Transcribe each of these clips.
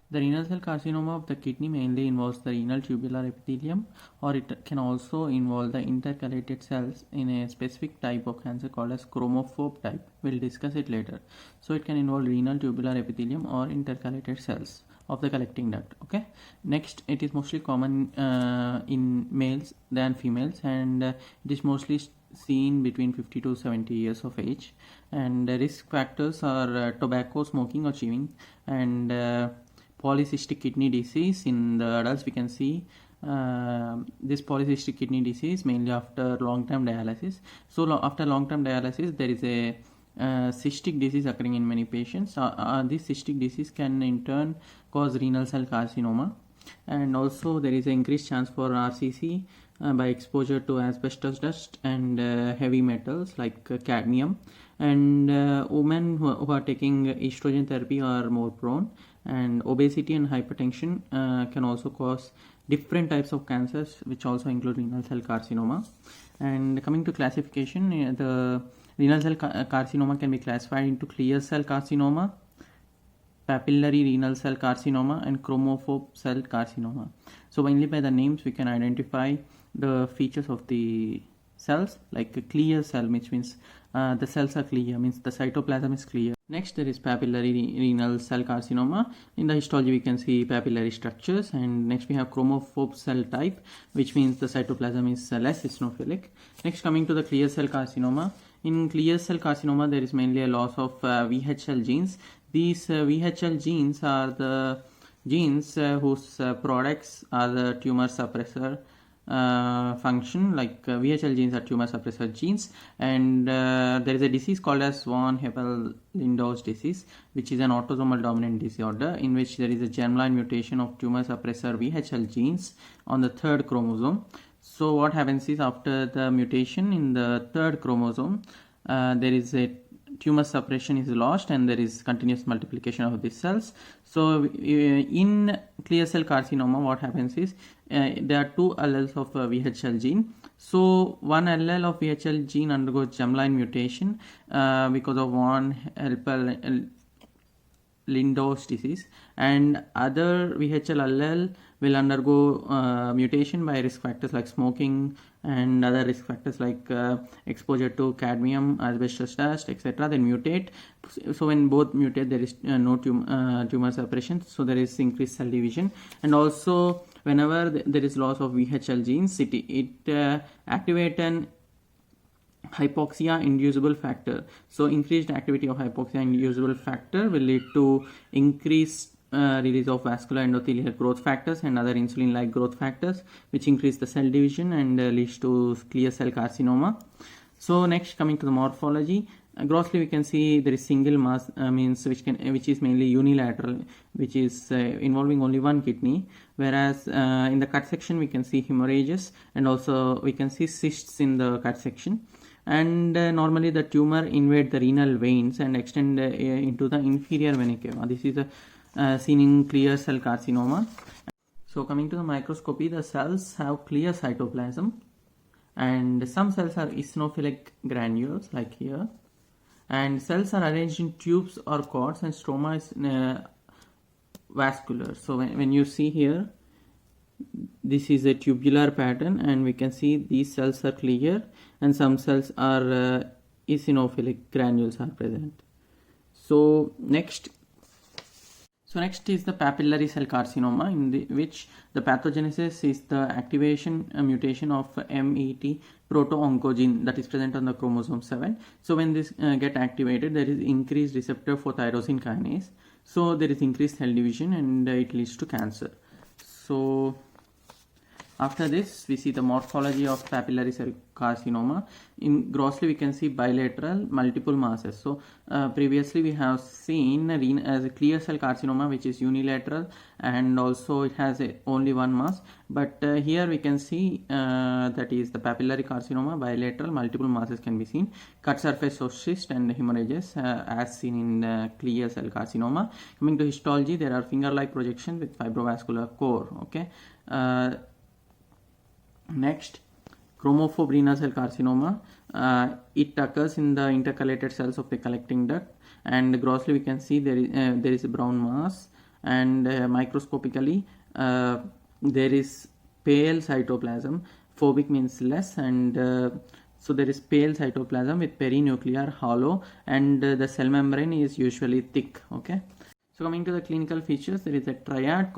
The renal cell carcinoma of the kidney mainly involves the renal tubular epithelium, or it can also involve the intercalated cells in a specific type of cancer called as chromophobe type. We'll discuss it later. So it can involve renal tubular epithelium or intercalated cells of the collecting duct. Okay, next, it is mostly common in males than females, and it is mostly seen between 50 to 70 years of age. And risk factors are tobacco, smoking or chewing, and polycystic kidney disease. In the adults, we can see this polycystic kidney disease mainly after long-term dialysis. So after long-term dialysis, there is a cystic disease occurring in many patients. This cystic disease can in turn cause renal cell carcinoma, and also there is an increased chance for RCC by exposure to asbestos dust and heavy metals like cadmium. And women who are taking estrogen therapy are more prone. And obesity and hypertension can also cause different types of cancers, which also include renal cell carcinoma. And coming to classification, the renal cell carcinoma can be classified into clear cell carcinoma, papillary renal cell carcinoma, and chromophobe cell carcinoma. So mainly by the names we can identify the features of the cells. Like a clear cell, which means the cells are clear, means the cytoplasm is clear. Next, there is papillary renal cell carcinoma. In the histology, we can see papillary structures. And next, we have chromophobe cell type, which means the cytoplasm is less eosinophilic. Next, coming to the clear cell carcinoma. In clear cell carcinoma, there is mainly a loss of VHL genes. These VHL genes are the genes whose products are the tumor suppressor function. Like VHL genes are tumor suppressor genes, and there is a disease called as von Hippel-Lindau disease, which is an autosomal dominant disorder in which there is a germline mutation of tumor suppressor VHL genes on the third chromosome. So what happens is, after the mutation in the third chromosome, there is a tumor suppression is lost and there is continuous multiplication of these cells. So in clear cell carcinoma, what happens is there are two alleles of VHL gene. So one allele of VHL gene undergoes germline mutation because of von Hippel-Lindau disease, and other VHL allele will undergo mutation by risk factors like smoking and other risk factors like exposure to cadmium, asbestos dust, etc. Then mutate. So when both mutate, there is no tumor suppression, so there is increased cell division. And also, whenever there is loss of VHL genes, it activates an hypoxia inducible factor. So increased activity of hypoxia inducible factor will lead to increased release of vascular endothelial growth factors and other insulin like growth factors, which increase the cell division and leads to clear cell carcinoma. So next, coming to the morphology, grossly we can see there is single mass, which is mainly unilateral, which is involving only one kidney, whereas in the cut section we can see hemorrhages, and also we can see cysts in the cut section. And normally the tumor invade the renal veins and extend into the inferior vena cava. This is seen in clear cell carcinoma. So coming to the microscopy, the cells have clear cytoplasm, and some cells are eosinophilic granules like here, and cells are arranged in tubes or cords, and stroma is vascular. So when you see here, this is a tubular pattern, and we can see these cells are clear and some cells are eosinophilic granules are present. So next is the papillary cell carcinoma, in which the pathogenesis is the activation mutation of MET proto-oncogene that is present on the chromosome 7. So when this get activated, there is increased receptor for tyrosine kinase. So there is increased cell division and it leads to cancer. So after this, we see the morphology of papillary cell carcinoma. In grossly, we can see bilateral multiple masses. So previously we have seen as a clear cell carcinoma, which is unilateral, and also it has only one mass. But here we can see that is the papillary carcinoma, bilateral multiple masses can be seen, cut surface of cyst and hemorrhages as seen in clear cell carcinoma. Coming to histology, there are finger-like projections with fibrovascular core. Okay. Next, chromophobe renal cell carcinoma. It occurs in the intercalated cells of the collecting duct, and grossly we can see there is a brown mass, and microscopically there is pale cytoplasm. Phobic means less, and so there is pale cytoplasm with perinuclear hollow, and the cell membrane is usually thick. Okay, so coming to the clinical features, there is a triad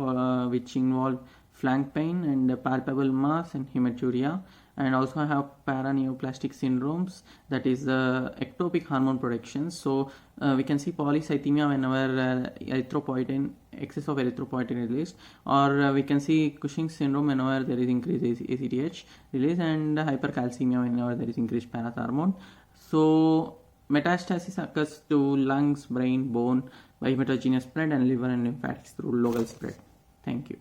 which involve flank pain and palpable mass and hematuria, and also have paraneoplastic syndromes, that is ectopic hormone production. So we can see polycythemia whenever erythropoietin, excess of erythropoietin is released, or we can see Cushing's syndrome whenever there is increased ACTH release, and hypercalcemia whenever there is increased parathormone. So metastasis occurs to lungs, brain, bone by heterogeneous spread, and liver and lymphatics through local spread. Thank you.